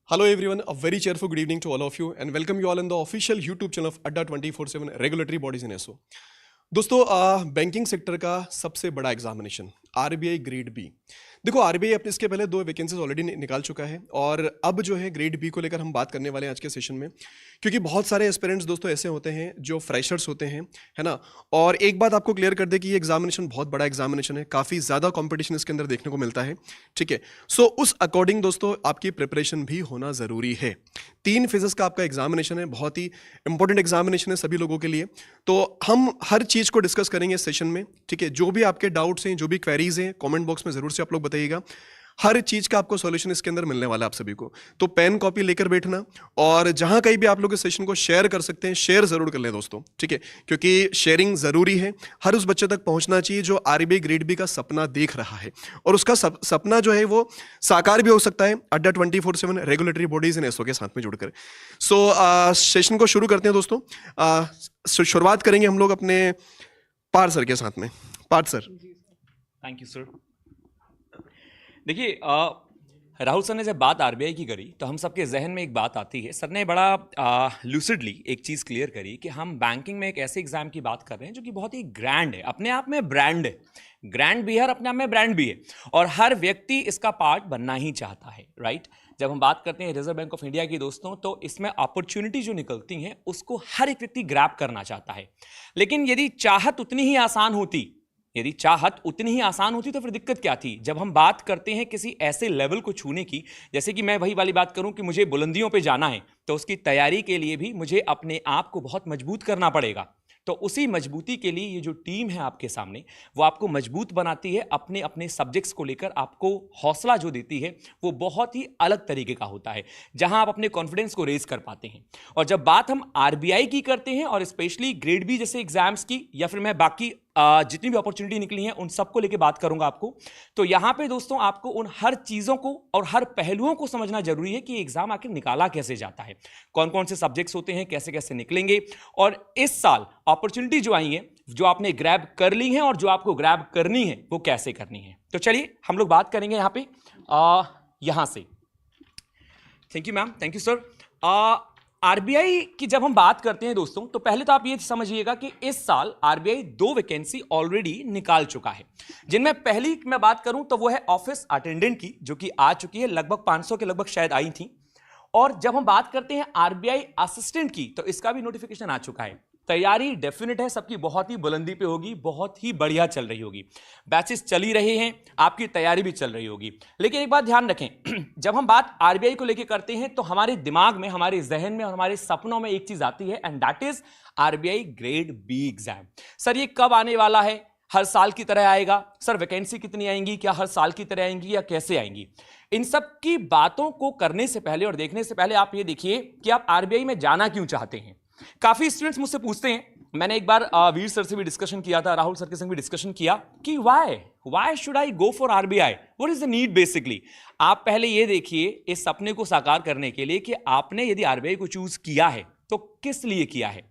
Hello everyone, a very cheerful good evening to all of you and welcome you all in the official YouTube channel of Adda 24/7 Regulatory Bodies in SO। दोस्तों banking sector का सबसे बड़ा examination RBI grade B. देखो RBI अपने इसके पहले 2 vacancies already निकाल चुका है और अब जो है ग्रेड बी को लेकर हम बात करने वाले हैं आज के सेशन में, क्योंकि बहुत सारे एस्पिरेंट्स दोस्तों ऐसे होते हैं जो फ्रेशर्स होते हैं, है ना। और एक बात आपको क्लियर कर दे कि ये एग्जामिनेशन बहुत बड़ा एग्जामिनेशन है, काफ़ी ज़्यादा कॉम्पिटिशन इसके अंदर देखने को मिलता है, ठीक है। सो उस अकॉर्डिंग दोस्तों आपकी प्रिपरेशन भी होना ज़रूरी है। 3 फेजेस का आपका एग्जामिनेशन है, बहुत ही इंपॉर्टेंट एग्जामिनेशन है सभी लोगों के लिए। तो हम हर चीज़ को डिस्कस करेंगे इस सेशन में, ठीक है। जो भी आपके डाउट्स हैं, जो भी क्वेरीज हैं, कमेंट बॉक्स में ज़रूर से आप लोग बताइएगा। हर चीज़ का आपको सॉल्यूशन इसके अंदर मिलने वाला है आप सभी को। तो पेन कॉपी लेकर बैठना और जहां कहीं भी आप लोग इस सेशन को शेयर कर सकते हैं, शेयर ज़रूर कर लें दोस्तों, ठीक है, क्योंकि शेयरिंग ज़रूरी है। हर उस बच्चे तक पहुंचना चाहिए जो आरबीआई ग्रेड बी का सपना देख रहा है और उसका सपना जो है वो साकार भी हो सकता है अड्डा 24/7 रेगुलेटरी बॉडीज इन एसओ के साथ में जुड़कर। सो सेशन को शुरू करते हैं दोस्तों। शुरुआत करेंगे हम लोग अपने पार्थ सर के साथ में। Parth sir. Thank you sir. देखिए राहुल सर ने जब बात आरबीआई की करी तो हम सबके जहन में एक बात आती है। सर ने बड़ा लूसिडली एक चीज़ क्लियर करी कि हम बैंकिंग में एक ऐसे एग्जाम की बात कर रहे हैं जो कि बहुत ही ग्रैंड है, अपने आप में ब्रांड है, ग्रैंड भी है और अपने आप में ब्रांड भी है, और हर व्यक्ति इसका पार्ट बनना ही चाहता है, राइट। जब हम बात करते हैं रिजर्व बैंक ऑफ इंडिया की दोस्तों, तो इसमें अपॉर्चुनिटी जो निकलती हैं उसको हर एक व्यक्ति ग्रैब करना चाहता है। लेकिन यदि चाहत उतनी ही आसान होती तो फिर दिक्कत क्या थी। जब हम बात करते हैं किसी ऐसे लेवल को छूने की, जैसे कि मैं वही वाली बात करूं कि मुझे बुलंदियों पे जाना है, तो उसकी तैयारी के लिए भी मुझे अपने आप को बहुत मजबूत करना पड़ेगा। तो उसी मजबूती के लिए ये जो टीम है आपके सामने, वो आपको मजबूत बनाती है, अपने अपने सब्जेक्ट्स को लेकर आपको हौसला जो देती है वो बहुत ही अलग तरीके का होता है, जहां आप अपने कॉन्फिडेंस को रेज कर पाते हैं। और जब बात हम आरबीआई की करते हैं और स्पेशली ग्रेड बी जैसे एग्जाम्स की, या फिर मैं बाकी जितनी भी अपॉर्चुनिटी निकली हैं उन सबको लेके बात करूंगा आपको, तो यहां पे दोस्तों आपको उन हर चीजों को और हर पहलुओं को समझना जरूरी है कि एग्जाम आखिर निकाला कैसे जाता है, कौन कौन से सब्जेक्ट्स होते हैं, कैसे कैसे निकलेंगे, और इस साल अपॉर्चुनिटी जो आई है, जो आपने ग्रैब कर ली है और जो आपको ग्रैब करनी है वो कैसे करनी है। तो चलिए हम लोग बात करेंगे यहां पे यहां से। Thank you ma'am, thank you sir. RBI की जब हम बात करते हैं दोस्तों, तो पहले तो आप ये समझिएगा कि इस साल आरबीआई 2 वैकेंसी ऑलरेडी निकाल चुका है, जिनमें पहली मैं बात करूं तो वो है ऑफिस अटेंडेंट की, जो कि आ चुकी है, लगभग 500 के लगभग शायद आई थी। और जब हम बात करते हैं आरबीआई असिस्टेंट की, तो इसका भी नोटिफिकेशन आ चुका है। तैयारी डेफिनेट है सबकी, बहुत ही बुलंदी पे होगी, बहुत ही बढ़िया चल रही होगी, बैचेस चल ही रहे हैं, आपकी तैयारी भी चल रही होगी। लेकिन एक बात ध्यान रखें, जब हम बात आरबीआई को लेकर करते हैं तो हमारे दिमाग में, हमारे जहन में और हमारे सपनों में एक चीज आती है, and that is RBI grade B exam. Sir ये कब आने वाला है? हर साल की तरह आएगा? सर वैकेंसी कितनी आएंगी? क्या हर साल की तरह आएंगी या कैसे आएंगी? इन सब की बातों को करने से पहले और देखने से पहले आप ये देखिए कि आप आरबीआई में जाना क्यों चाहते हैं। काफी स्टूडेंट्स मुझसे पूछते हैं, मैंने एक बार वीर सर से भी डिस्कशन किया था, राहुल सर के संग भी डिस्कशन किया कि why should I go for RBI, what is the need basically. आप पहले ये देखिए इस सपने को साकार करने के लिए कि आपने यदि आरबीआई को चूज किया है तो किस लिए किया है,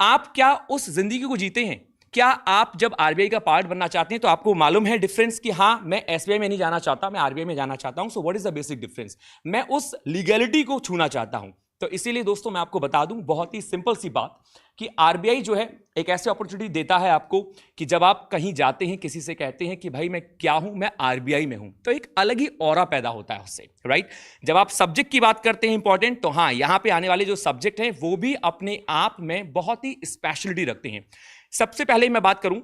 आप क्या उस जिंदगी को जीते हैं। क्या आप जब आरबीआई का पार्ट बनना चाहते हैं तो आपको मालूम है डिफरेंस कि हाँ मैं एसबीआई में नहीं जाना चाहता, मैं आरबीआई में जाना चाहता हूं। So what is the basic difference, मैं उस लीगैलिटी को छूना चाहता हूं। तो इसीलिए दोस्तों मैं आपको बता दूं बहुत ही सिंपल सी बात कि आरबीआई जो है एक ऐसी अपॉर्चुनिटी देता है आपको कि जब आप कहीं जाते हैं, किसी से कहते हैं कि भाई मैं क्या हूं, मैं आरबीआई में हूं, तो एक अलग ही ऑरा पैदा होता है उससे, राइट। जब आप सब्जेक्ट की बात करते हैं इंपॉर्टेंट, तो हाँ यहां पे आने वाले जो सब्जेक्ट हैं वो भी अपने आप में बहुत ही स्पेशलिटी रखते हैं। सबसे पहले मैं बात करूं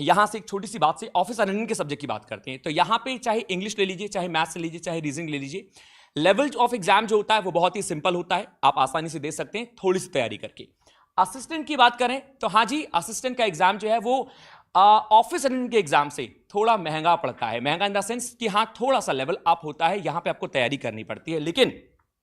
यहां से एक छोटी सी बात से, ऑफिस अटेंडेंट के सब्जेक्ट की बात करते हैं, तो यहां पे चाहे इंग्लिश ले लीजिए, चाहे मैथ्स ले लीजिए, चाहे रीजनिंग ले लीजिए, लेवल ऑफ एग्जाम जो होता है वो बहुत ही सिंपल होता है, आप आसानी से दे सकते हैं थोड़ी सी तैयारी करके। असिस्टेंट की बात करें तो हाँ जी, असिस्टेंट का एग्जाम जो है वो ऑफिस अटेंडेंट के एग्जाम से थोड़ा महंगा पड़ता है, महंगा इन द सेंस कि हाँ थोड़ा सा लेवल अप होता है, यहां पे आपको तैयारी करनी पड़ती है। लेकिन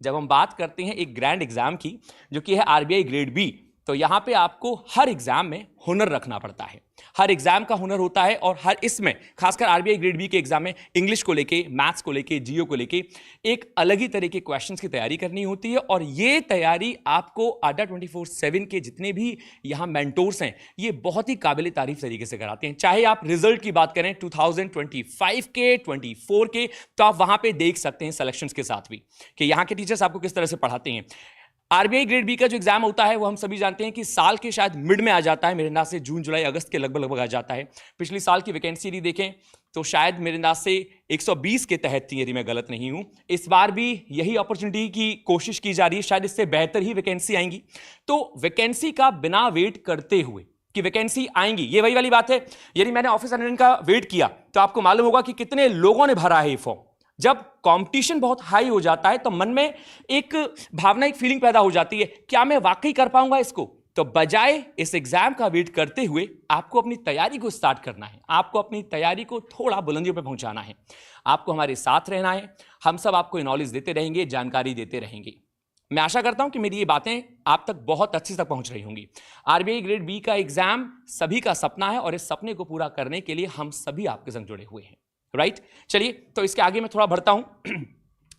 जब हम बात करते हैं एक ग्रैंड एग्जाम की, जो कि है आरबीआई ग्रेड बी, तो यहाँ पे आपको हर एग्जाम में हुनर रखना पड़ता है, हर एग्जाम का हुनर होता है। और हर इसमें खासकर आरबीआई ग्रेड बी के एग्जाम में इंग्लिश को लेके, मैथ्स को लेके, जीओ को लेके एक अलग ही तरह के क्वेश्चंस की तैयारी करनी होती है। और ये तैयारी आपको अड्डा 24/7 के जितने भी यहाँ मेंटोर्स हैं ये बहुत ही काबिल तारीफ तरीके से कराते हैं। चाहे आप रिजल्ट की बात करें 2025 के, 24 के, तो आप वहां पे देख सकते हैं सिलेक्शंस के साथ भी कि यहाँ के टीचर्स आपको किस तरह से पढ़ाते हैं। आरबीआई ग्रेड बी का जो एग्जाम होता है वो हम सभी जानते हैं कि साल के शायद मिड में आ जाता है, मेरे अंदाज से जून जुलाई अगस्त के लगभग आ जाता है। पिछली साल की वैकेंसी यदि देखें तो शायद मेरे अंदाज से 120 के तहत थी, यदि मैं गलत नहीं हूं। इस बार भी यही अपॉर्चुनिटी की कोशिश की जा रही है, शायद इससे बेहतर ही वैकेंसी आएंगी। तो वैकेंसी का बिना वेट करते हुए कि वैकेंसी आएंगी, ये वही वाली बात है। यदि मैंने ऑफिस अटेंडेंट का वेट किया तो आपको मालूम होगा कि कितने लोगों ने भरा है ये फॉर्म। जब कंपटीशन बहुत हाई हो जाता है तो मन में एक भावना, एक फीलिंग पैदा हो जाती है, क्या मैं वाकई कर पाऊंगा इसको? तो बजाय इस एग्जाम का वेट करते हुए आपको अपनी तैयारी को स्टार्ट करना है, आपको अपनी तैयारी को थोड़ा बुलंदियों पे पहुंचाना है, आपको हमारे साथ रहना है। हम सब आपको नॉलेज देते रहेंगे, जानकारी देते रहेंगे। मैं आशा करता हूं कि मेरी ये बातें आप तक बहुत अच्छे तक पहुंच रही होंगी। आरबीआई ग्रेड बी का एग्जाम सभी का सपना है और इस सपने को पूरा करने के लिए हम सभी आपके संग जुड़े हुए हैं, राइट? चलिए, तो इसके आगे मैं थोड़ा बढ़ता हूं।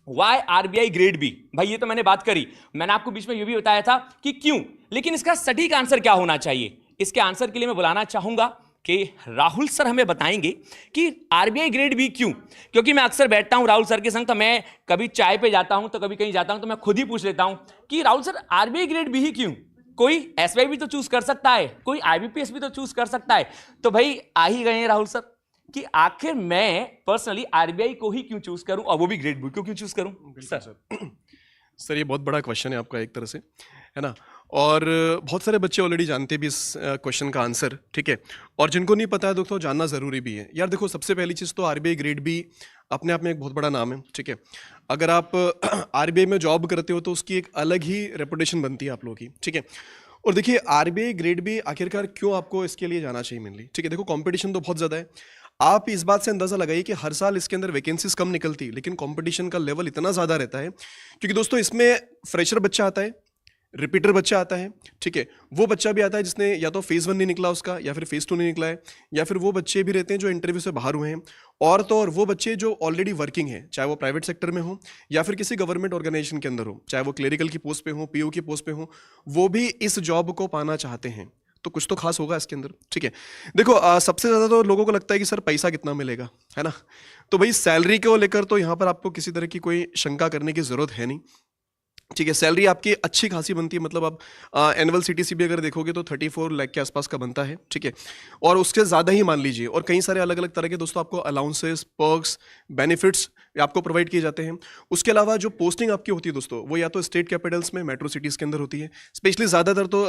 वाई आरबीआई ग्रेड बी, भाई ये तो मैंने बात करी, मैंने आपको बीच में ये भी बताया था कि क्यों, लेकिन इसका सटीक आंसर क्या होना चाहिए? इसके आंसर के लिए मैं बुलाना चाहूंगा कि राहुल सर हमें बताएंगे कि आरबीआई ग्रेड बी क्यों। क्योंकि मैं अक्सर बैठता हूं राहुल सर के संग, तो मैं कभी चाय पे जाता हूं तो कभी कहीं जाता हूं तो मैं खुद ही पूछ लेता हूं कि Rahul sir RBI grade B ही क्यों? कोई एसबीआई भी तो चूज कर सकता है, कोई आईबीपीएस भी तो चूज कर सकता है। तो भाई आ ही गए हैं राहुल सर कि आखिर मैं पर्सनली आरबीआई को ही क्यों चूज करूं, और वो भी ग्रेड बी को क्यों चूज करूं? सर ये बहुत बड़ा क्वेश्चन है आपका एक तरह से, है ना? और बहुत सारे बच्चे ऑलरेडी जानते भी इस क्वेश्चन का आंसर, ठीक है? और जिनको नहीं पता है दोस्तों जानना ज़रूरी भी है यार। देखो, सबसे पहली चीज़ तो आरबीआई ग्रेड बी अपने आप में एक बहुत बड़ा नाम है, ठीक है? अगर आप आरबीआई में जॉब करते हो तो उसकी एक अलग ही रेपुटेशन बनती है आप लोगों की, ठीक है? और देखिए, आरबीआई ग्रेड बी आखिरकार क्यों आपको इसके लिए जाना चाहिए मेनली, ठीक है? देखो, कंपटीशन तो बहुत ज़्यादा है। आप इस बात से अंदाज़ा लगाइए कि हर साल इसके अंदर वैकेंसीज कम निकलती, लेकिन कंपटीशन का लेवल इतना ज़्यादा रहता है क्योंकि दोस्तों इसमें फ्रेशर बच्चा आता है, रिपीटर बच्चा आता है, ठीक है? वो बच्चा भी आता है जिसने या तो फेज़ 1 नहीं निकला उसका, या फिर फेज़ 2 नहीं निकला है, या फिर वो बच्चे भी रहते हैं जो इंटरव्यू से बाहर हुए हैं, और तो और वो बच्चे जो ऑलरेडी वर्किंग हैं, चाहे वो प्राइवेट सेक्टर में हो या फिर किसी गवर्नमेंट ऑर्गेनाइजेशन के अंदर हो, चाहे वो क्लेरिकल की पोस्ट पे हो, पीओ की पोस्ट पे हो, वो भी इस जॉब को पाना चाहते हैं। तो कुछ तो खास होगा इसके अंदर, ठीक है? देखो, सबसे ज़्यादा तो लोगों को लगता है कि सर पैसा कितना मिलेगा, है ना? तो भाई सैलरी को लेकर तो यहाँ पर आपको किसी तरह की कोई शंका करने की ज़रूरत है नहीं, ठीक है? सैलरी आपकी अच्छी खासी बनती है, मतलब आप एनुअल सीटीसी भी अगर देखोगे तो 34 लाख के आसपास का बनता है, ठीक है? और उसके ज़्यादा ही मान लीजिए, और कई सारे अलग अलग तरह के दोस्तों आपको अलाउंसेस, पर्क्स, बेनिफिट्स आपको प्रोवाइड किए जाते हैं। उसके अलावा जो पोस्टिंग आपकी होती है दोस्तों, वो या तो स्टेट कैपिटल्स में, मेट्रो सिटीज़ के अंदर होती है। स्पेशली ज़्यादातर तो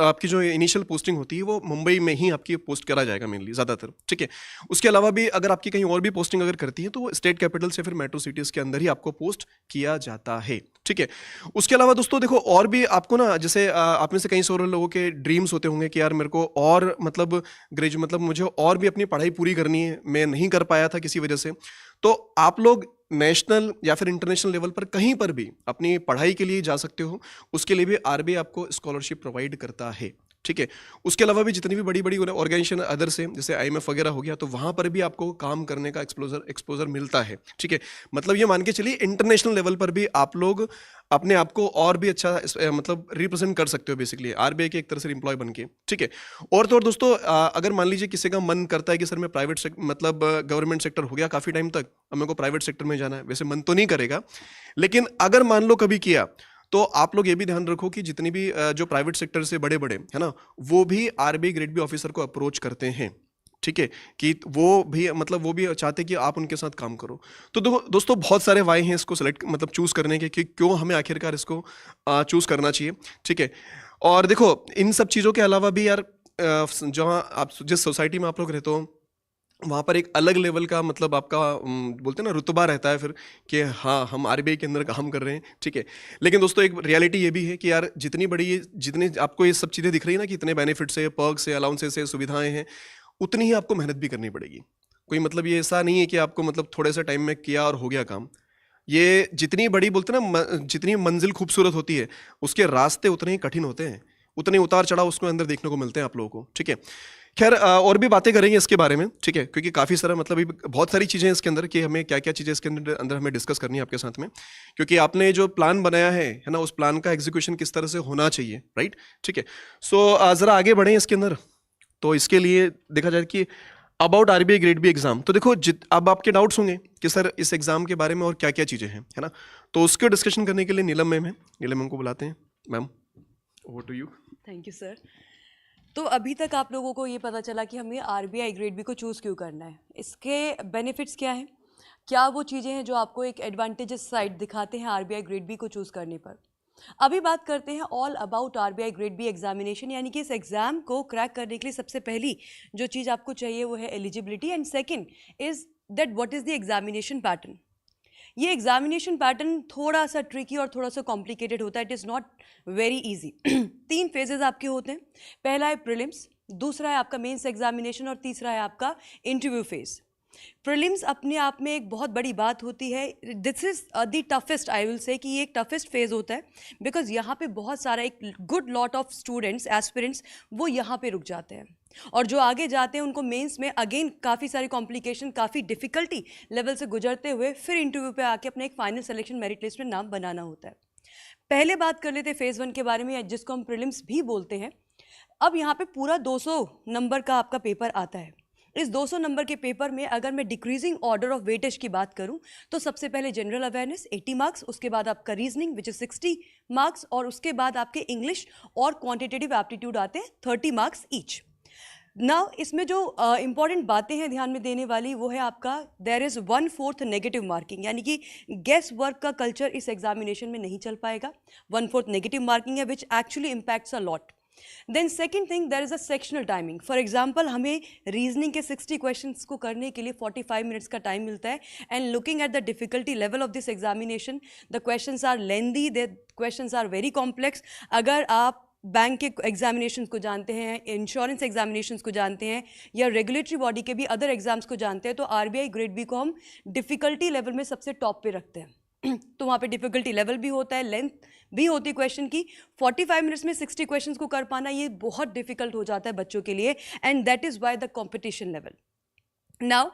आपकी जो इनिशियल पोस्टिंग होती है वो मुंबई में ही आपकी पोस्ट करा जाएगा मेनली ज़्यादातर, ठीक है? उसके अलावा भी अगर आपकी कहीं और भी पोस्टिंग अगर करती है तो वो स्टेट कैपिटल्स या फिर मेट्रो सिटीज़ के अंदर ही आपको पोस्ट किया जाता है, ठीक है? उसके अलावा दोस्तों देखो, और भी आपको ना, जैसे आप में से कई सारे लोगों के ड्रीम्स होते होंगे कि यार मेरे को और मतलब मुझे और भी अपनी पढ़ाई पूरी करनी है, मैं नहीं कर पाया था किसी वजह से। तो आप लोग नेशनल या फिर इंटरनेशनल लेवल पर कहीं पर भी अपनी पढ़ाई के लिए जा सकते हो। उसके लिए भी आरबीआई आपको स्कॉलरशिप प्रोवाइड करता है, ठीक है? उसके अलावा भी जितनी भी बड़ी बड़ी ऑर्गेनाइजेशन अदर से, जैसे आईएमएफ वगैरह हो गया, तो वहाँ पर भी आपको काम करने का एक्सपोजर मिलता है, ठीक है? मतलब ये मान के चलिए इंटरनेशनल लेवल पर भी आप लोग अपने आप को और भी अच्छा मतलब रिप्रेजेंट कर सकते हो बेसिकली आरबीआई के एक तरह से एम्प्लॉय बन के, ठीक है? और तो और दोस्तों, अगर मान लीजिए किसी का मन करता है कि सर मैं मतलब गवर्नमेंट सेक्टर हो गया काफ़ी टाइम तक, अब मेरे को प्राइवेट सेक्टर में जाना है, वैसे मन तो नहीं करेगा, लेकिन अगर मान लो कभी किया तो आप लोग ये भी ध्यान रखो कि जितनी भी जो प्राइवेट सेक्टर से बड़े बड़े, है ना, वो भी आरबीआई ग्रेड बी ऑफिसर को अप्रोच करते हैं, ठीक है? कि वो भी मतलब वो भी चाहते हैं कि आप उनके साथ काम करो। तो दोस्तों बहुत सारे वाई हैं इसको सेलेक्ट मतलब चूज़ करने के कि क्यों हमें आखिरकार इसको चूज़ करना चाहिए, ठीक है? और देखो, इन सब चीज़ों के अलावा भी यार, जहाँ आप जिस सोसाइटी में आप लोग रहते हो वहाँ पर एक अलग लेवल का मतलब आपका बोलते हैं ना रुतबा रहता है फिर कि हाँ हम आरबीआई के अंदर काम कर रहे हैं, ठीक है? लेकिन दोस्तों एक रियलिटी ये भी है कि यार जितनी आपको ये सब चीज़ें दिख रही है ना कि इतने बेनिफिट्स है, पर्क्स है, अलाउंसेस है, सुविधाएं हैं, उतनी ही आपको मेहनत भी करनी पड़ेगी। कोई मतलब ये ऐसा नहीं है कि आपको मतलब थोड़े से टाइम में किया और हो गया काम। ये जितनी बड़ी बोलते हैं ना जितनी मंजिल खूबसूरत होती है उसके रास्ते उतने ही कठिन होते हैं। उतने उतार चढ़ाव उसको अंदर देखने को मिलते हैं आप लोगों को, ठीक है। खैर और भी बातें करेंगे इसके बारे में, ठीक है, क्योंकि काफ़ी सारा मतलब अभी बहुत सारी चीज़ें हैं इसके अंदर कि हमें क्या क्या चीज़ें इसके अंदर हमें डिस्कस करनी है आपके साथ में, क्योंकि आपने जो प्लान बनाया है ना, उस प्लान का एग्जीक्यूशन किस तरह से होना चाहिए, राइट, ठीक है। सो ज़रा आगे बढ़ें इसके अंदर। तो इसके लिए देखा जाए कि about RBI grade B exam, तो देखो अब आपके डाउट्स होंगे कि सर इस एग्जाम के बारे में और क्या क्या चीज़ें हैं, है ना। तो उसके डिस्कशन करने के लिए नीलम मैम है, नीलम मैम को बुलाते हैं। Ma'am, over to you. Thank you sir. तो अभी तक आप लोगों को ये पता चला कि हमें आरबीआई ग्रेड बी को चूज़ क्यों करना है, इसके बेनिफिट्स क्या हैं, क्या वो चीज़ें हैं जो आपको एक एडवांटेजेस साइड दिखाते हैं आरबीआई ग्रेड बी को चूज़ करने पर। अभी बात करते हैं all about RBI grade B examination, यानी कि इस एग्ज़ाम को क्रैक करने के लिए सबसे पहली जो चीज़ आपको चाहिए वो है eligibility, and second is that what is the examination pattern. ये एग्जामिनेशन पैटर्न थोड़ा सा ट्रिकी और थोड़ा सा कॉम्प्लिकेटेड होता है, it is not very easy. 3 phases आपके होते हैं, पहला है प्रीलिम्स, दूसरा है आपका मेंस एग्जामिनेशन और तीसरा है आपका इंटरव्यू फेज। प्रीलिम्स अपने आप में एक बहुत बड़ी बात होती है, this is the toughest, I will say कि ये एक टफेस्ट फेज होता है, बिकॉज यहाँ पे बहुत सारा एक good lot of students aspirants वो यहाँ पे रुक जाते हैं, और जो आगे जाते हैं उनको मेंस में अगेन काफ़ी सारी कॉम्प्लिकेशन, काफ़ी डिफ़िकल्टी लेवल से गुजरते हुए फिर इंटरव्यू पे आके अपने एक फाइनल सिलेक्शन मेरिट लिस्ट में नाम बनाना होता है। पहले बात कर लेते हैं फेज़ 1 के बारे में, जिसको हम प्रीलिम्स भी बोलते हैं। अब यहाँ पे पूरा 200 नंबर का आपका पेपर आता है। इस 200 नंबर के पेपर में अगर मैं डिक्रीजिंग ऑर्डर ऑफ वेटेज की बात करूं तो सबसे पहले जनरल अवेयरनेस 80 मार्क्स, उसके बाद आपका रीजनिंग विच इज 60 मार्क्स, और उसके बाद आपके इंग्लिश और क्वांटिटेटिव एप्टीट्यूड आते हैं 30 मार्क्स ईच। नाउ इसमें जो इंपॉर्टेंट बातें हैं ध्यान में देने वाली वो है आपका देयर इज़ 1/4 नेगेटिव मार्किंग, यानी कि गेस वर्क का कल्चर इस एग्जामिनेशन में नहीं चल पाएगा। 1/4 नेगेटिव मार्किंग है which actually impacts a lot. Then second thing, there is a sectional timing. For example हमें रीजनिंग के 60 क्वेश्चंस को करने के लिए 45 मिनट्स का टाइम मिलता है, and looking at the difficulty level of this examination, the questions are lengthy, the questions are very complex. अगर आप बैंक के एग्जामिनेशंस को जानते हैं, इंश्योरेंस एग्जामिनेशंस को जानते हैं, या रेगुलेटरी बॉडी के भी अदर एग्जाम्स को जानते हैं, तो आरबीआई ग्रेड बी को हम डिफ़िकल्टी लेवल में सबसे टॉप पे रखते हैं। तो वहाँ पे डिफ़िकल्टी लेवल भी होता है, लेंथ भी होती है क्वेश्चन की। 45 मिनट्स में 60 क्वेश्चंस को कर पाना ये बहुत डिफ़िकल्ट हो जाता है बच्चों के लिए, and that is why the competition level. Now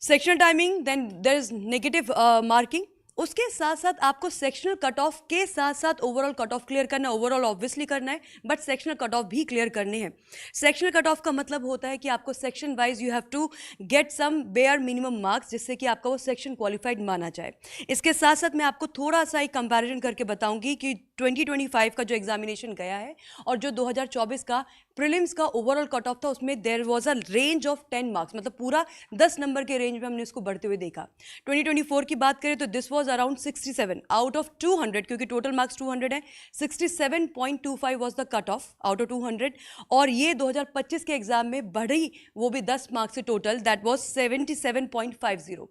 sectional timing, then there is negative marking. उसके साथ साथ आपको सेक्शनल कट ऑफ के साथ साथ ओवरऑल कट ऑफ क्लियर करना है। ओवरऑल ऑब्वियसली करना है, बट सेक्शनल कट ऑफ भी क्लियर करने हैं। सेक्शनल कट ऑफ का मतलब होता है कि आपको section wise you have to get some bare minimum marks, जिससे कि आपका वो सेक्शन क्वालिफाइड माना जाए। इसके साथ साथ मैं आपको थोड़ा सा एक कंपैरिजन करके बताऊंगी कि 2025 का जो एग्जामिनेशन गया है और जो 2024 का प्रीलिम्स का ओवरऑल कट ऑफ था, उसमें there was a range of 10 marks, मतलब पूरा 10 नंबर के रेंज में हमने इसको बढ़ते हुए देखा। 2024 की बात करें तो this was around 67 out of 200, क्योंकि टोटल मार्क्स 200 है। 67.25 was the cut off out of 200, और ये 2025 के एग्जाम में बढ़ी वो भी 10 मार्क्स से टोटल, दैट वाज 77.50।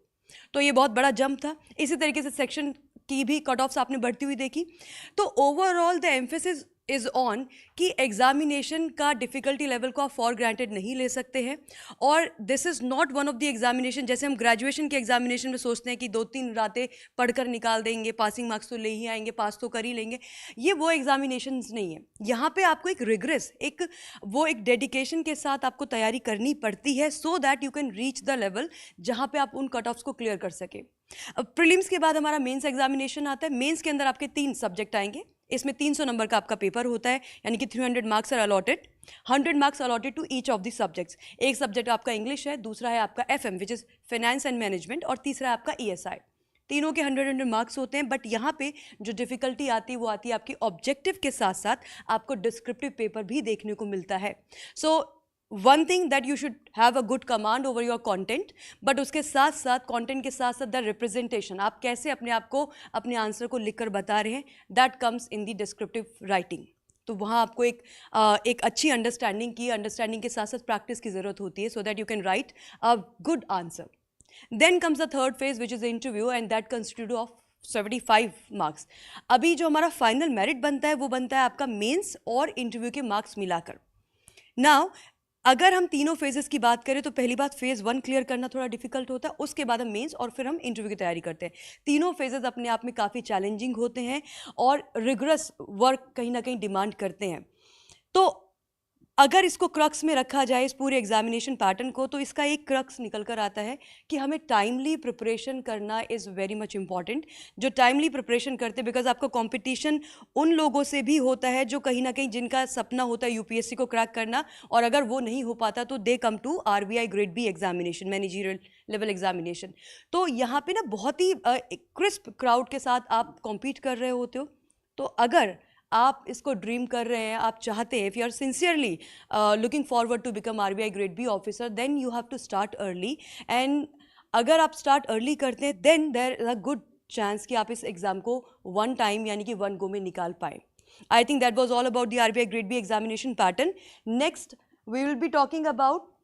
तो ये बहुत बड़ा जंप था। इसी तरीके से सेक्शन की भी कट ऑफ्स आपने बढ़ती हुई देखी। तो overall the emphasis is on कि एग्जामिनेशन का डिफ़िकल्टी लेवल को आप फॉर ग्रांटेड नहीं ले सकते हैं, और this is not one of the examination जैसे हम ग्रेजुएशन के एग्जामिनेशन में सोचते हैं कि 2-3 रातें पढ़कर निकाल देंगे, पासिंग मार्क्स तो ले ही आएंगे, पास तो कर ही लेंगे। ये वो एग्जामिनेशन नहीं है। यहाँ पे आपको एक रिग्रेस, एक डेडिकेशन के साथ आपको तैयारी करनी पड़ती है, so that you can reach the level जहाँ पे आप उन कट ऑफ्स को क्लियर कर सकें। अब प्रीलिम्स के बाद हमारा मेंस एग्जामिनेशन आता है। मेंस के अंदर आपके 3 सब्जेक्ट आएंगे। इसमें 300 नंबर का आपका पेपर होता है, यानी कि 300 marks are allotted, 100 marks allotted to each of the subjects. एक सब्जेक्ट आपका इंग्लिश है, दूसरा है आपका FM which is finance and management, और तीसरा है आपका ईएसआई। तीनों के 100 मार्क्स होते हैं, बट यहाँ पे जो डिफ़िकल्टी आती है वो आती है आपकी ऑब्जेक्टिव के साथ साथ आपको डिस्क्रिप्टिव पेपर भी देखने को मिलता है। So one thing that you should have a good command over your content, but उसके साथ साथ कंटेंट के साथ साथ द रिप्रेजेंटेशन, आप कैसे अपने आप को, अपने आंसर को लिखकर बता रहे हैं, that comes in the descriptive writing. तो वहाँ आपको एक अच्छी अंडरस्टैंडिंग के साथ साथ प्रैक्टिस की ज़रूरत होती है, so that you can write a good answer. Then comes the third phase which is the interview, and that constitute of 75 marks. अभी जो हमारा फाइनल मेरिट बनता है वो बनता है आपका मेंस और इंटरव्यू के मार्क्स मिलाकर। नाउ अगर हम तीनों फेजेस की बात करें तो पहली बात फेज़ 1 क्लियर करना थोड़ा डिफिकल्ट होता है, उसके बाद हम मेंस और फिर हम इंटरव्यू की तैयारी करते हैं। तीनों फेजेस अपने आप में काफ़ी चैलेंजिंग होते हैं और रिगरस वर्क कहीं ना कहीं डिमांड करते हैं। तो अगर इसको क्रक्स में रखा जाए इस पूरे एग्जामिनेशन पैटर्न को, तो इसका एक क्रक्स निकल कर आता है कि हमें टाइमली प्रिपरेशन करना इज़ वेरी मच इम्पॉर्टेंट। जो टाइमली प्रिपरेशन करते, बिकॉज आपका कंपटीशन उन लोगों से भी होता है जो कहीं ना कहीं जिनका सपना होता है यूपीएससी को क्रैक करना, और अगर वो नहीं हो पाता तो they come to RBI grade B examination, managerial level examination. तो यहाँ पे ना बहुत ही क्रिस्प क्राउड के साथ आप कॉम्पीट कर रहे होते हो। तो अगर आप इसको ड्रीम कर रहे हैं, आप चाहते हैं, if you are sincerely looking forward to become RBI grade B officer, then you have to start early. And अगर आप स्टार्ट अर्ली करते हैं, then there is a good chance कि आप इस एग्ज़ाम को वन टाइम यानी कि वन गो में निकाल पाए। I think that was all about the RBI grade B examination pattern. Next we will be talking about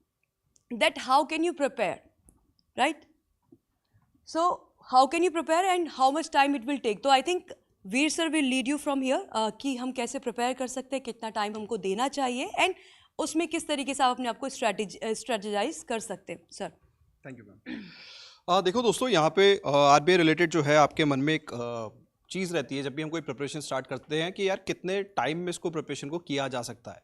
that how can you prepare, right? So how can you prepare and how much time it will take. तो I think Veer sir will lead you from here कि हम कैसे prepare कर सकते हैं, कितना time हमको देना चाहिए, एंड उसमें किस तरीके से आप अपने आप को स्ट्रेटेजाइज कर सकते हैं। Sir thank you ma'am. देखो दोस्तों, यहाँ पे आरबीआई रिलेटेड जो है आपके मन में एक चीज़ रहती है जब भी हम कोई प्रिपरेशन स्टार्ट करते हैं कि यार कितने टाइम में इसको प्रिपरेशन को किया जा सकता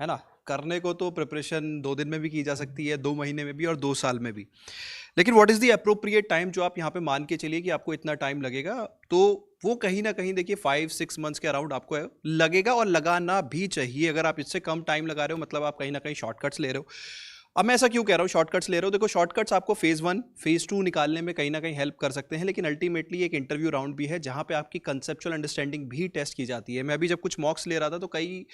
है ना? करने को तो प्रिपरेशन 2 दिन में भी की जा सकती है, 2 महीने में भी और 2 साल में भी, लेकिन what is the appropriate time जो आप यहाँ पे मान के चलिए कि आपको इतना टाइम लगेगा, तो वो कहीं ना कहीं देखिए 5-6 मंथ्स के अराउंड आपको लगेगा, और लगाना भी चाहिए। अगर आप इससे कम टाइम लगा रहे हो मतलब आप कहीं ना कहीं शॉर्टकट्स ले रहे हो। अब मैं ऐसा क्यों कह रहा हूँ शॉर्टकट्स ले रहे हो? देखो, शॉर्टकट्स आपको फेज़ 1 फेज़ 2 निकालने में कहीं ना कहीं हेल्प कर सकते हैं, लेकिन अल्टीमेटली एक इंटरव्यू राउंड भी है जहाँ पे आपकी कंसेप्चुअल अंडरस्टैंडिंग भी टेस्ट की जाती है। मैं अभी जब कुछ मॉक्स ले रहा था तो कई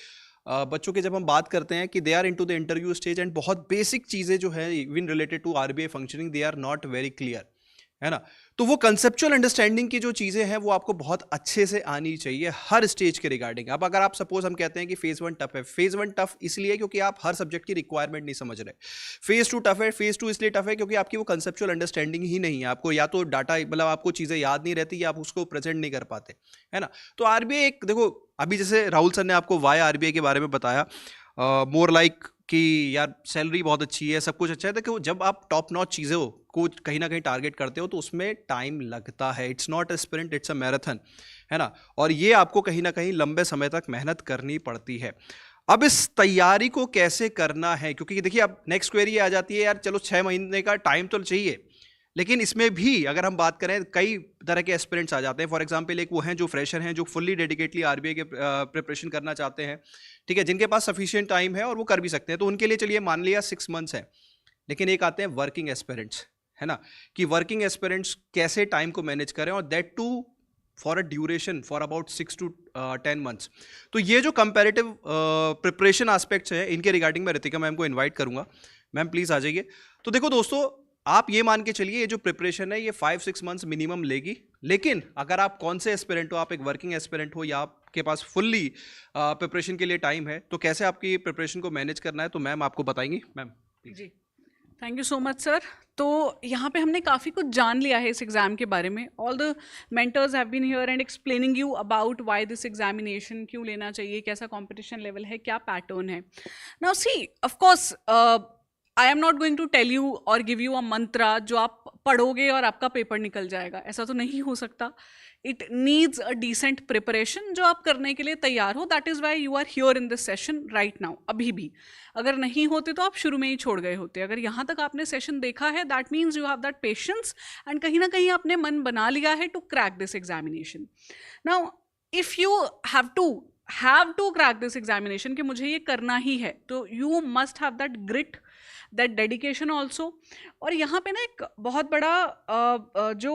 बच्चों के जब हम बात करते हैं कि they are into the interview stage and बहुत बेसिक चीज़ें जो है even related to RBI functioning they are not very clear, है ना? तो वो कंसेप्चुअल अंडरस्टैंडिंग की जो चीज़ें हैं वो आपको बहुत अच्छे से आनी चाहिए हर स्टेज के रिगार्डिंग। अब अगर आप सपोज हम कहते हैं कि फेज़ 1 टफ है, फेज़ 1 टफ इसलिए क्योंकि आप हर सब्जेक्ट की रिक्वायरमेंट नहीं समझ रहे। फेज़ 2 टफ है, फेज़ 2 इसलिए टफ है क्योंकि आपकी वो कंसेप्चुअल अंडरस्टैंडिंग ही नहीं है। आपको या तो डाटा मतलब आपको चीज़ें याद नहीं रहती या आप उसको प्रेजेंट नहीं कर पाते, है ना? तो आरबीआई एक देखो, अभी जैसे राहुल सर ने आपको वाई आरबीआई के बारे में बताया, मोर लाइक कि यार सैलरी बहुत अच्छी है, सब कुछ अच्छा है। देखो, जब आप टॉप नॉच चीज़ों को कहीं ना कहीं टारगेट करते हो तो उसमें टाइम लगता है। It's not a sprint, it's a marathon, है ना? और ये आपको कहीं ना कहीं लंबे समय तक मेहनत करनी पड़ती है। अब इस तैयारी को कैसे करना है, क्योंकि देखिए अब नेक्स्ट क्वेरी आ जाती है, यार चलो 6 महीने का टाइम तो चाहिए, लेकिन इसमें भी अगर हम बात करें कई तरह के एस्पिरेंट्स आ जाते हैं। फॉर एग्जांपल एक वो हैं जो फ्रेशर हैं, जो फुल्ली डेडिकेटली आरबीआई के प्रिपरेशन करना चाहते हैं, ठीक है, जिनके पास सफिशिएंट टाइम है और वो कर भी सकते हैं, तो उनके लिए चलिए मान लिया 6 मंथ्स है। लेकिन एक आते हैं वर्किंग एस्पिरेंट्स, है ना, कि वर्किंग एस्पिरेंट्स कैसे टाइम को मैनेज करें, और that too for a duration for about 6 to 10 months. तो ये जो कंपैरेटिव प्रिपरेशन एस्पेक्ट्स है, इनके रिगार्डिंग मैं रितिका मैम को इन्वाइट करूंगा। मैम प्लीज़ आ जाइए। तो देखो दोस्तों, आप ये मान के चलिए ये जो प्रिपरेशन है ये 5-6 मंथ्स मिनिमम लेगी, लेकिन अगर आप कौन से एस्पिरेंट हो, आप एक वर्किंग एस्पिरेंट हो या आपके पास फुल्ली प्रिपरेशन के लिए टाइम है, तो कैसे आपकी प्रिपरेशन को मैनेज करना है, तो मैम आपको बताएंगी। Ma'am ji, thank you so much sir. तो यहाँ पे हमने काफ़ी कुछ जान लिया है इस एग्ज़ाम के बारे में। All the mentors have been here and explaining you about why this examination, क्यों लेना चाहिए, कैसा कंपटीशन लेवल है, क्या पैटर्न है। Now see, of course I am not going to tell you और गिव यू अ मंत्रा जो आप पढ़ोगे और आपका पेपर निकल जाएगा, ऐसा तो नहीं हो सकता। It needs a decent preparation जो आप करने के लिए तैयार हो। That is why you are here in this session right now. अभी भी अगर नहीं होते तो आप शुरू में ही छोड़ गए होते। अगर यहाँ तक आपने सेशन देखा है, that means you have that patience and कहीं ना कहीं आपने मन बना लिया है to crack this examination. Now if you have to crack this examination कि मुझे ये करना ही है, तो you must have that grit, that dedication also. और यहाँ पे ना एक बहुत बड़ा जो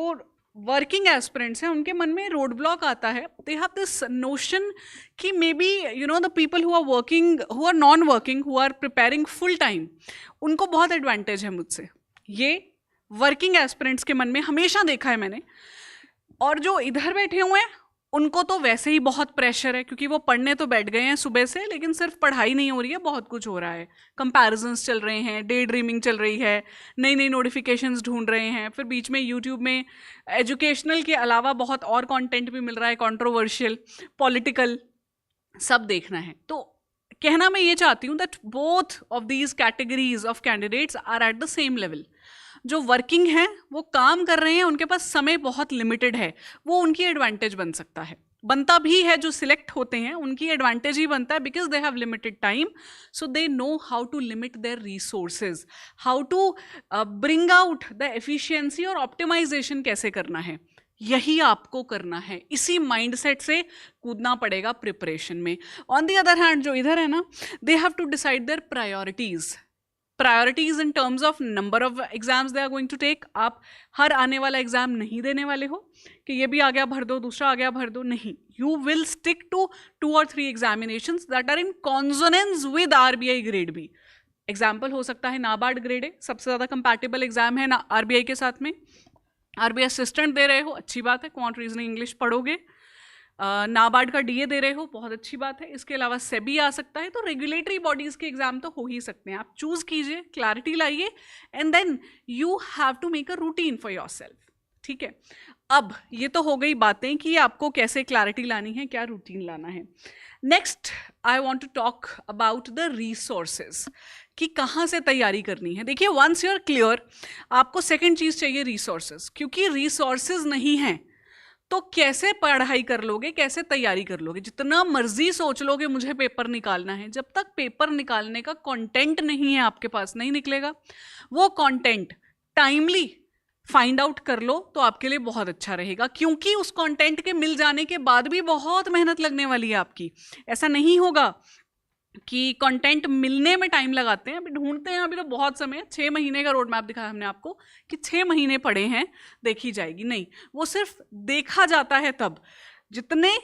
वर्किंग एस्पिरेंट्स हैं उनके मन में रोड ब्लॉक आता है। दे हैव दिस नोशन कि maybe you know the people who are working, who are non working, who are preparing full time, उनको बहुत एडवांटेज है मुझसे। ये वर्किंग एस्पिरेंट्स के मन में हमेशा देखा है मैंने। और जो इधर बैठे हुए हैं उनको तो वैसे ही बहुत प्रेशर है, क्योंकि वो पढ़ने तो बैठ गए हैं सुबह से, लेकिन सिर्फ पढ़ाई नहीं हो रही है, बहुत कुछ हो रहा है। कंपैरिजंस चल रहे हैं, डे ड्रीमिंग चल रही है, नई नई नोटिफिकेशंस ढूंढ रहे हैं, फिर बीच में यूट्यूब में एजुकेशनल के अलावा बहुत और कंटेंट भी मिल रहा है, कंट्रोवर्शियल, पॉलिटिकल, सब देखना है। तो कहना मैं ये चाहती हूँ that both of these categories of candidates are at the same level. जो वर्किंग हैं वो काम कर रहे हैं, उनके पास समय बहुत लिमिटेड है, वो उनकी एडवांटेज बन सकता है। बनता भी है, जो सिलेक्ट होते हैं उनकी एडवांटेज ही बनता है, because they have limited time, so they know how to limit their resources, how to bring out the efficiency और ऑप्टिमाइजेशन कैसे करना है, यही आपको करना है। इसी माइंडसेट से कूदना पड़ेगा प्रिपरेशन में। ऑन द अदर हैंड जो इधर है ना, they have to decide their priorities in terms of number of exams they are going to take. आप हर आने वाला एग्जाम नहीं देने वाले हो कि ये भी आ गया भर दो, दूसरा आ गया भर दो, नहीं। You will stick to 2 or 3 examinations that are in consonance with RBI grade B. Example हो सकता है नाबार्ड ग्रेड ए, सबसे ज़्यादा कंपैटिबल एग्जाम है ना आरबीआई के साथ में। आरबीआई असिस्टेंट दे रहे हो, अच्छी बात है, क्वांट रीजनिंग इंग्लिश पढ़ोगे। नाबार्ड का डीए दे रहे हो, बहुत अच्छी बात है। इसके अलावा सेबी आ सकता है, तो रेगुलेटरी बॉडीज़ के एग्जाम तो हो ही सकते हैं। आप चूज़ कीजिए, क्लैरिटी लाइए, and then you have to make a routine for yourself. ठीक है, अब ये तो हो गई बातें कि आपको कैसे क्लैरिटी लानी है, क्या रूटीन लाना है। Next I want to talk about the resources, कि कहाँ से तैयारी करनी है। देखिए, वंस यू आर क्लियर, आपको सेकेंड चीज़ चाहिए रिसोर्सेज, क्योंकि रिसोर्सेज नहीं हैं तो कैसे पढ़ाई कर लोगे, कैसे तैयारी कर लोगे। जितना मर्जी सोच लोगे मुझे पेपर निकालना है, जब तक पेपर निकालने का कंटेंट नहीं है आपके पास, नहीं निकलेगा। वो कंटेंट टाइमली फाइंड आउट कर लो तो आपके लिए बहुत अच्छा रहेगा, क्योंकि उस कंटेंट के मिल जाने के बाद भी बहुत मेहनत लगने वाली है आपकी। ऐसा नहीं होगा कि कंटेंट मिलने में टाइम लगाते हैं, अभी ढूंढते हैं, अभी तो बहुत समय है। 6 महीने का रोड मैप दिखाया हमने आपको कि 6 महीने पड़े हैं, देखी जाएगी, नहीं, वो सिर्फ देखा जाता है तब। जितने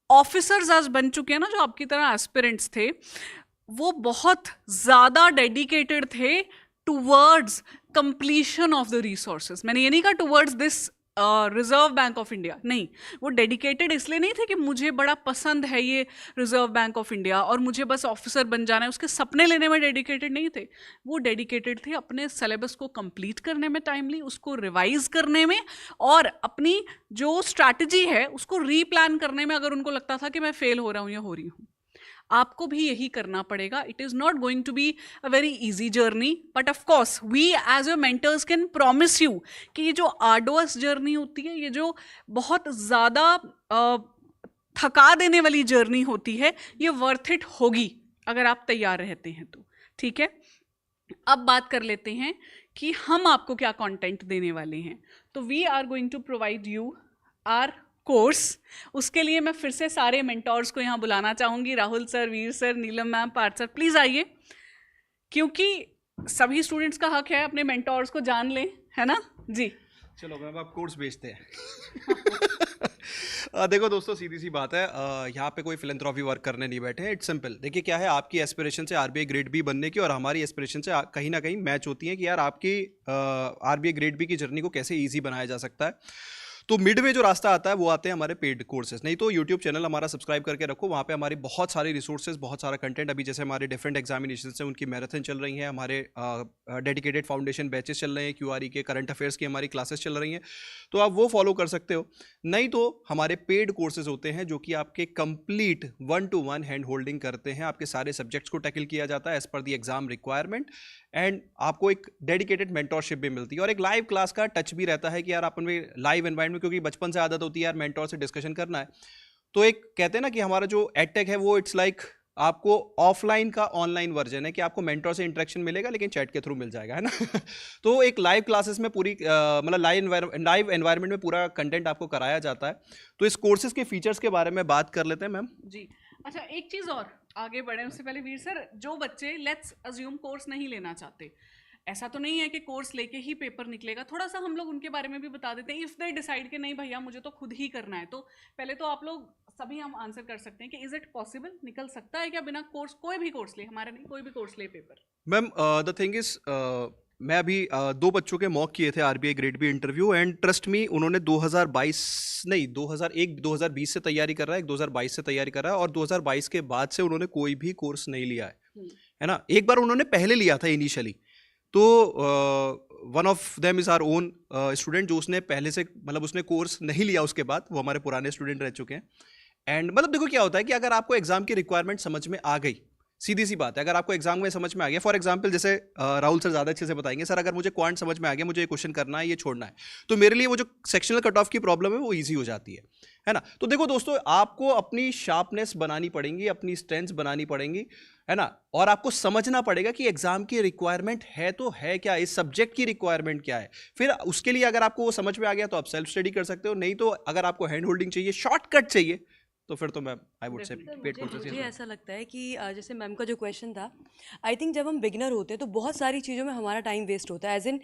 ऑफिसर्स आज बन चुके हैं ना, जो आपकी तरह एस्पिरेंट्स थे, वो बहुत ज़्यादा डेडिकेटेड थे towards completion of the resources. मैंने ये नहीं कहा towards this reserve bank of India, नहीं, वो डेडिकेटेड इसलिए नहीं थे कि मुझे बड़ा पसंद है ये रिजर्व बैंक ऑफ इंडिया और मुझे बस ऑफिसर बन जाना है, उसके सपने लेने में डेडिकेटेड नहीं थे। वो डेडिकेटेड थे अपने सिलेबस को कंप्लीट करने में टाइमली, उसको रिवाइज करने में, और अपनी जो स्ट्रैटेजी है उसको रीप्लान करने में, अगर उनको लगता था कि मैं फेल हो रहा हूँ या हो रही हूँ। आपको भी यही करना पड़ेगा। It is not going to be a very easy journey, but of course we as your mentors can promise you कि ये जो आर्डुअस जर्नी होती है, ये जो बहुत ज़्यादा थका देने वाली जर्नी होती है, ये वर्थ इट होगी अगर आप तैयार रहते हैं तो। ठीक है, अब बात कर लेते हैं कि हम आपको क्या कंटेंट देने वाले हैं। तो we are going to provide you our course. उसके लिए मैं फिर से सारे मेंटोर्स को यहाँ बुलाना चाहूँगी, Rahul sir, Veer sir, Neelam ma'am, Parth sir, please आइए, क्योंकि सभी स्टूडेंट्स का हक है अपने मेंटोर्स को जान लें, है ना जी। चलो मैम, आप कोर्स बेचते हैं। देखो दोस्तों, सीधी सी बात है, यहाँ पे कोई फिलैंथ्रॉपी वर्क करने नहीं बैठे हैं। It's simple. देखिए क्या है, आपकी एस्पिरेशन से आरबीआई ग्रेड बी बनने की और हमारी एस्पिरेशन से कहीं ना कहीं मैच होती है कि यार आपकी आरबीआई ग्रेड बी की जर्नी को कैसे ईजी बनाया जा सकता है। तो मिड में जो रास्ता आता है वो आते हैं हमारे पेड कोर्सेज। नहीं तो यूट्यूब चैनल हमारा सब्सक्राइब करके रखो, वहाँ पे हमारी बहुत सारी रिसोर्सेज, बहुत सारा कंटेंट, अभी जैसे हमारे डिफरेंट एग्जामिनेशन से उनकी मैराथन चल रही हैं, हमारे डेडिकेटेड फाउंडेशन बैचेस चल रहे हैं, क्यूआरई के, करंट अफेयर्स की हमारी क्लासेस चल रही हैं, तो आप वो फॉलो कर सकते हो। नहीं तो हमारे पेड कोर्सेज होते हैं जो कि आपके कंप्लीट 1-to-1 हैंड होल्डिंग करते हैं, आपके सारे सब्जेक्ट्स को टैकल किया जाता है as per the exam requirement, and आपको एक डेडिकेटेड मेंटोरशिप भी मिलती है और एक लाइव क्लास का टच भी रहता है कि यार अपन में लाइव एनवायरनमेंट, क्योंकि बचपन से आदत होती है यार मेंटोर से डिस्कशन करना है। तो एक कहते हैं ना कि हमारा जो एडटेक है वो इट्स लाइक आपको ऑफलाइन का ऑनलाइन वर्जन है कि आपको मेंटोर से इंटरेक्शन मिलेगा लेकिन चैट के थ्रू मिल जाएगा, है ना। तो एक लाइव क्लासेस में पूरी मतलब लाइव एनवायरनमेंट में पूरा कंटेंट आपको कराया जाता है। तो इस कोर्सेज के फीचर्स के बारे में बात कर लेते हैं मैम जी। अच्छा, एक चीज़ और आगे बढ़े उससे पहले वीर सर, जो बच्चे लेट्स अज्यूम कोर्स नहीं लेना चाहते, ऐसा तो नहीं है कि कोर्स लेके ही पेपर निकलेगा, थोड़ा सा हम लोग उनके बारे में भी बता देते हैं। इफ़ दे डिसाइड कि नहीं भैया मुझे तो खुद ही करना है, तो पहले तो आप लोग सभी हम आंसर कर सकते हैं कि इज इट पॉसिबल, निकल सकता है क्या बिना कोर्स, कोई भी कोर्स ले, हमारा नहीं, कोई भी कोर्स ले paper. Ma'am the thing is, मैं अभी 2 बच्चों के मॉक किए थे RBI grade B interview, and trust me उन्होंने 2020 से तैयारी कर रहा है, 2022 से तैयारी कर रहा है, और 2022 के बाद से उन्होंने कोई भी कोर्स नहीं लिया है ना। एक बार उन्होंने पहले लिया था इनिशियली, तो one of them is our own student जो उसने पहले से मतलब उसने कोर्स नहीं लिया उसके बाद, वो हमारे पुराने स्टूडेंट रह चुके हैं। एंड मतलब देखो क्या होता है कि अगर आपको एग्जाम की रिक्वायरमेंट समझ में आ गई, सीधी सी बात है, अगर आपको एग्जाम में समझ में आ गया, फॉर एग्जांपल जैसे राहुल सर ज़्यादा अच्छे से बताएंगे, सर अगर मुझे क्वांट समझ में आ गया, मुझे ये क्वेश्चन करना है, ये छोड़ना है, तो मेरे लिए वो जो सेक्शनल कट ऑफ की प्रॉब्लम है वो ईजी हो जाती है। है ना। तो देखो दोस्तों, आपको अपनी शार्पनेस बनानी पड़ेगी, अपनी स्ट्रेंथ बनानी पड़ेंगी, है ना, और आपको समझना पड़ेगा कि एग्जाम की रिक्वायरमेंट है तो है क्या, इस सब्जेक्ट की रिक्वायरमेंट क्या है। फिर उसके लिए अगर आपको वो समझ में आ गया तो आप सेल्फ स्टडी कर सकते हो, नहीं तो अगर आपको हैंड होल्डिंग चाहिए, शॉर्टकट चाहिए, तो फिर तो मैं I would say paid courses. मुझे ऐसा लगता है कि जैसे मैम का जो क्वेश्चन था, आई थिंक जब हम बिगिनर होते हैं तो बहुत सारी चीज़ों में हमारा टाइम वेस्ट होता है, एज इन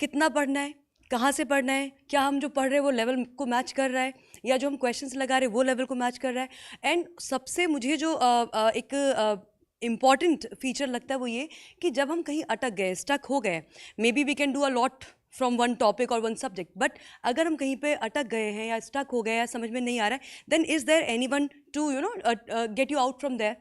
कितना पढ़ना है, कहाँ से पढ़ना है, क्या हम जो पढ़ रहे हैं वो लेवल को मैच कर रहा है, या जो हम क्वेश्चंस लगा रहे हैं वो लेवल को मैच कर रहा है। एंड सबसे मुझे जो एक इम्पॉर्टेंट फीचर लगता है वो ये कि जब हम कहीं अटक गए, स्टक हो गए, maybe we can do a lot from one topic और वन सब्जेक्ट, बट अगर हम कहीं पे अटक गए हैं या स्टक हो गए या समझ में नहीं आ रहा है, then is there anyone to get you out from there.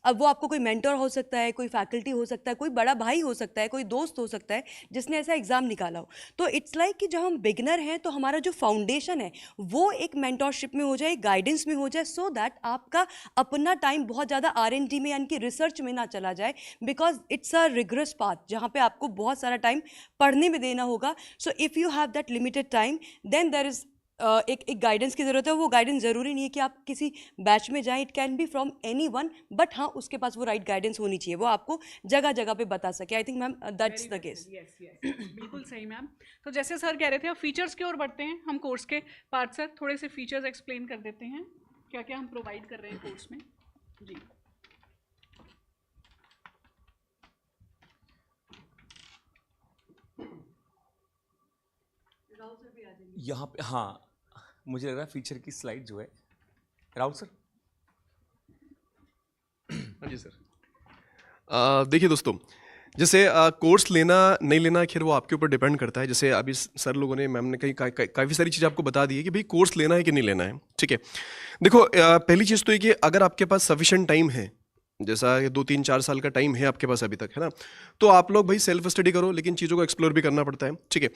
अब वो आपको कोई मेंटर हो सकता है, कोई फैकल्टी हो सकता है, कोई बड़ा भाई हो सकता है, कोई दोस्त हो सकता है जिसने ऐसा एग्ज़ाम निकाला हो। तो इट्स लाइक कि जब हम बिगनर हैं तो हमारा जो फाउंडेशन है वो एक मेंटोरशिप में हो जाए, गाइडेंस में हो जाए, सो दैट आपका अपना टाइम बहुत ज़्यादा R&D में यानी कि रिसर्च में ना चला जाए, because it's a rigorous path जहाँ पे आपको बहुत सारा टाइम पढ़ने में देना होगा। So if you have that limited time, then there is एक गाइडेंस की ज़रूरत है। वो गाइडेंस ज़रूरी नहीं है कि आप किसी बैच में जाएं, it can be from any one, but हाँ उसके पास वो राइट गाइडेंस होनी चाहिए, वो आपको जगह जगह पे बता सके। I think ma'am that's the case. Yes yes, बिल्कुल सही मैम। तो जैसे सर कह रहे थे, अब फीचर्स की ओर बढ़ते हैं हम कोर्स के पार्ट। सर थोड़े से फीचर्स एक्सप्लेन कर देते हैं, क्या क्या हम प्रोवाइड कर रहे हैं कोर्स में। जी यहाँ पे हाँ, मुझे लग रहा है फीचर की स्लाइड जो है, राउत सर। हाँ जी सर। देखिए दोस्तों, जैसे कोर्स लेना नहीं लेना खैर वो आपके ऊपर डिपेंड करता है। जैसे अभी सर लोगों ने, मैम ने कहीं काफ़ी सारी चीज़ें आपको बता दी है कि भाई कोर्स लेना है कि नहीं लेना है, ठीक है। देखो पहली चीज़ तो ये कि अगर आपके पास सफिशिएंट टाइम है, जैसा 2-3-4 साल का टाइम है आपके पास अभी तक, है ना, तो आप लोग भाई सेल्फ स्टडी करो, लेकिन चीज़ों को एक्सप्लोर भी करना पड़ता है, ठीक है।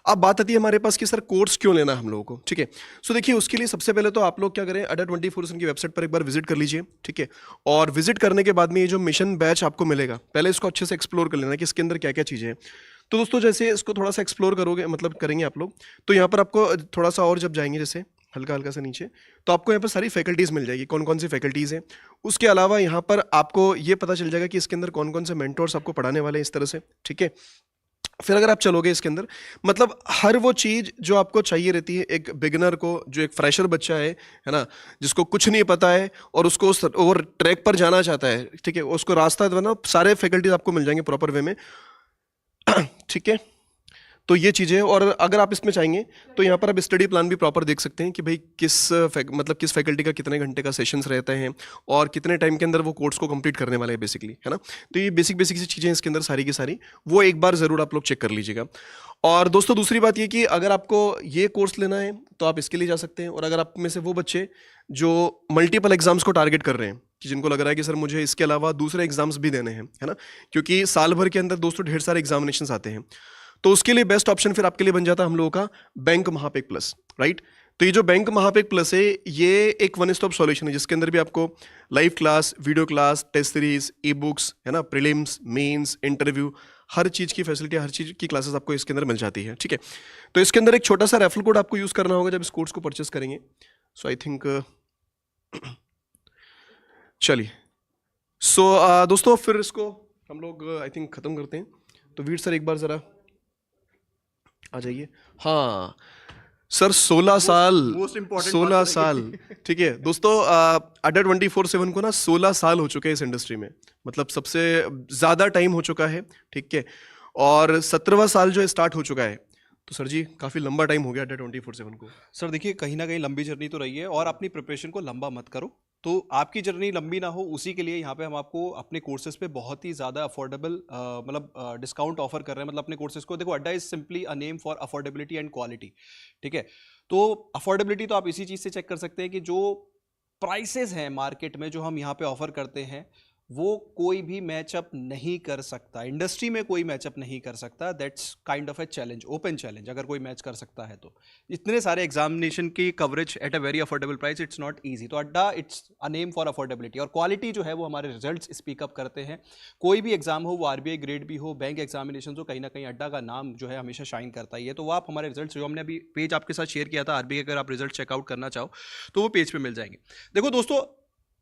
अब बात आती है हमारे पास कि सर कोर्स क्यों लेना है हम लोगों को, ठीक है। सो देखिए, उसके लिए सबसे पहले तो आप लोग क्या करें, अड्डा 24/7 की वेबसाइट पर एक बार विजिट कर लीजिए, ठीक है। और विजिट करने के बाद में ये जो मिशन बैच आपको मिलेगा, पहले इसको अच्छे से एक्सप्लोर कर लेना कि इसके अंदर क्या क्या चीज़ें हैं। तो दोस्तों जैसे इसको थोड़ा सा एक्सप्लोर करोगे, मतलब करेंगे आप लोग, तो यहाँ पर आपको थोड़ा सा और जब जाएंगे, जैसे हल्का हल्का सा नीचे, तो आपको यहाँ पर सारी फैकल्टीज़ मिल जाएगी, कौन कौन सी फैकल्टीज़ हैं। उसके अलावा यहाँ पर आपको ये पता चल जाएगा कि इसके अंदर कौन कौन से मेंटोर्स आपको पढ़ाने वाले हैं, इस तरह से, ठीक है। फिर अगर आप चलोगे इसके अंदर, मतलब हर वो चीज़ जो आपको चाहिए रहती है एक बिगिनर को, जो एक फ्रेशर बच्चा है ना, जिसको कुछ नहीं पता है और उसको और ट्रैक पर जाना चाहता है, ठीक है, उसको रास्ता देना, सारे फैकल्टीज आपको मिल जाएंगे प्रॉपर वे में, ठीक है। तो ये चीज़ें, और अगर आप इसमें चाहेंगे तो यहाँ पर आप स्टडी प्लान भी प्रॉपर देख सकते हैं कि भाई मतलब किस फैकल्टी का कितने घंटे का सेशंस रहते हैं और कितने टाइम के अंदर वो कोर्स को कंप्लीट करने वाले हैं बेसिकली, है ना। तो ये बेसिक सी चीज़ें इसके अंदर सारी की सारी, वो एक बार ज़रूर आप लोग चेक कर लीजिएगा। और दोस्तों दूसरी बात ये कि अगर आपको ये कोर्स लेना है तो आप इसके लिए जा सकते हैं। और अगर आप में से वो बच्चे जो मल्टीपल एग्जाम्स को टारगेट कर रहे हैं, कि जिनको लग रहा है कि सर मुझे इसके अलावा दूसरे एग्जाम्स भी देने हैं, है ना, क्योंकि साल भर के अंदर दोस्तों ढेर सारे एग्जामिनेशन आते हैं, तो उसके लिए बेस्ट ऑप्शन फिर आपके लिए बन जाता है हम लोगों का बैंक महापेक प्लस, राइट। तो ये जो बैंक महापेक प्लस है, ये एक वन स्टॉप सॉल्यूशन है, जिसके अंदर भी आपको live class, video class, test series, e books, है ना, प्रीलिम्स, मेंस, इंटरव्यू, हर चीज़ की फैसिलिटी, हर चीज़ की क्लासेस आपको इसके अंदर मिल जाती है, ठीक है। तो इसके अंदर एक छोटा सा रेफरल कोड आपको यूज़ करना होगा जब इस कोर्स को परचेस करेंगे। सो आई थिंक चलिए, सो दोस्तों फिर इसको हम लोग आई थिंक ख़त्म करते हैं। तो वीर सर एक बार ज़रा आ जाइए। हाँ सर, 16 साल, 16 साल, ठीक है दोस्तों। अड्डा 24/7 को ना 16 साल हो चुके हैं इस इंडस्ट्री में, मतलब सबसे ज़्यादा टाइम हो चुका है, ठीक है। और 17वां साल जो है स्टार्ट हो चुका है। तो सर जी काफ़ी लंबा टाइम हो गया अड्डा 24/7 को। सर देखिए, कहीं ना कहीं लंबी जर्नी तो रही है, और अपनी प्रिपरेशन को लंबा मत करो, तो आपकी जर्नी लंबी ना हो, उसी के लिए यहाँ पे हम आपको अपने कोर्सेज पे बहुत ही ज़्यादा अफोर्डेबल मतलब डिस्काउंट ऑफर कर रहे हैं। मतलब अपने कोर्सेज को देखो, अड्डा is simply a name for affordability and quality, ठीक है। तो अफोर्डेबिलिटी तो आप इसी चीज़ से चेक कर सकते हैं कि जो प्राइसेस हैं मार्केट में, जो हम यहाँ पे ऑफर करते हैं, वो कोई भी मैचअप नहीं कर सकता, इंडस्ट्री में कोई मैचअप नहीं कर सकता। That's kind of a challenge, open challenge. अगर कोई मैच कर सकता है तो इतने सारे एग्जामिनेशन की coverage at a very affordable price, it's not easy. तो अड्डा it's a name for affordability, और क्वालिटी जो है वो हमारे रिजल्ट्स स्पीकअप करते हैं। कोई भी एग्जाम हो, वो आरबीआई ग्रेड भी हो, बैंक एग्जामिनेशन हो, कहीं ना कहीं अड्डा का नाम जो है हमेशा शाइन करता ही है। तो वो आप हमारे रिजल्ट जो हमने अभी पेज आपके साथ शेयर किया था आरबीआई, अगर आप रिजल्ट चेकआउट करना चाहो तो वो पेज पे मिल जाएंगे। देखो दोस्तों,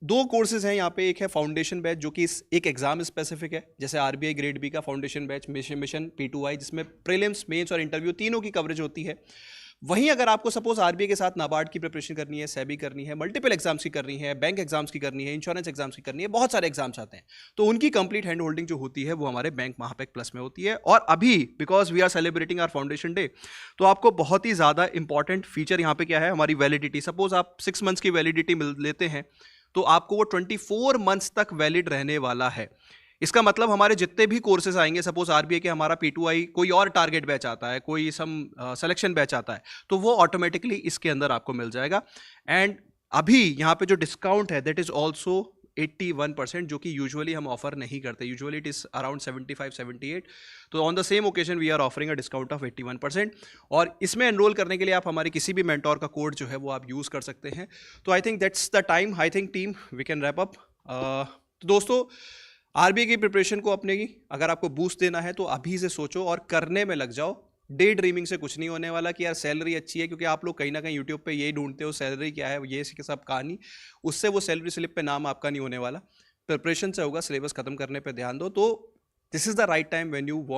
दो कोर्सेज हैं यहाँ पे। एक है फाउंडेशन बैच जो कि एक एग्जाम स्पेसिफिक है, जैसे आरबीआई ग्रेड बी का फाउंडेशन बैच, मिशन P2I, जिसमें प्रीलिम्स, मेंस और इंटरव्यू तीनों की कवरेज होती है। वहीं अगर आपको सपोज आरबीआई के साथ नाबार्ड की प्रिपरेशन करनी है, सेबी करनी है, मल्टीपल एग्जाम्स की करनी है, बैंक एग्जाम्स की करनी है, इंश्योरेंस एग्जाम्स की करनी है, बहुत सारे एग्जाम्स आते हैं, तो उनकी कंप्लीट हैंड होल्डिंग जो होती है वो हमारे बैंक महापेक प्लस में होती है। और अभी because we are celebrating our foundation day, तो आपको बहुत ही ज़्यादा इंपॉर्टेंट फीचर यहाँ पे क्या है, हमारी वैलिडिटी। सपोज आप 6 मंथ्स की वैलिडिटी लेते हैं तो आपको वो 24 मंथ्स तक वैलिड रहने वाला है। इसका मतलब हमारे जितने भी कोर्सेज आएंगे, सपोज आरबीआई के हमारा P2I कोई और टारगेट बैच आता है, कोई सिलेक्शन बैच आता है, तो वो ऑटोमेटिकली इसके अंदर आपको मिल जाएगा। एंड अभी यहाँ पे जो डिस्काउंट है दैट इज ऑल्सो 81%, जो कि यूजुअली हम ऑफर नहीं करते। Usually it is around 75-78। तो on the same occasion we are offering a discount of 81%। और इसमें एनरोल करने के लिए आप हमारे किसी भी मेंटोर का कोड जो है वो आप यूज़ कर सकते हैं। तो I think that's the time, I think team we can wrap up. तो दोस्तों, आरबीआई की प्रिपरेशन को अपने की अगर आपको बूस्ट देना है तो अभी से सोचो और करने में लग जाओ। डे ड्रीमिंग से कुछ नहीं होने वाला कि यार सैलरी अच्छी है, क्योंकि आप लोग कहीं ना कहीं यूट्यूब पे यही ढूंढते हो सैलरी क्या है, ये सब कहानी, उससे वो सैलरी स्लिप पे नाम आपका नहीं होने वाला। प्रिपरेशन से होगा, सिलेबस खत्म करने पे ध्यान दो। तो this is the right time when you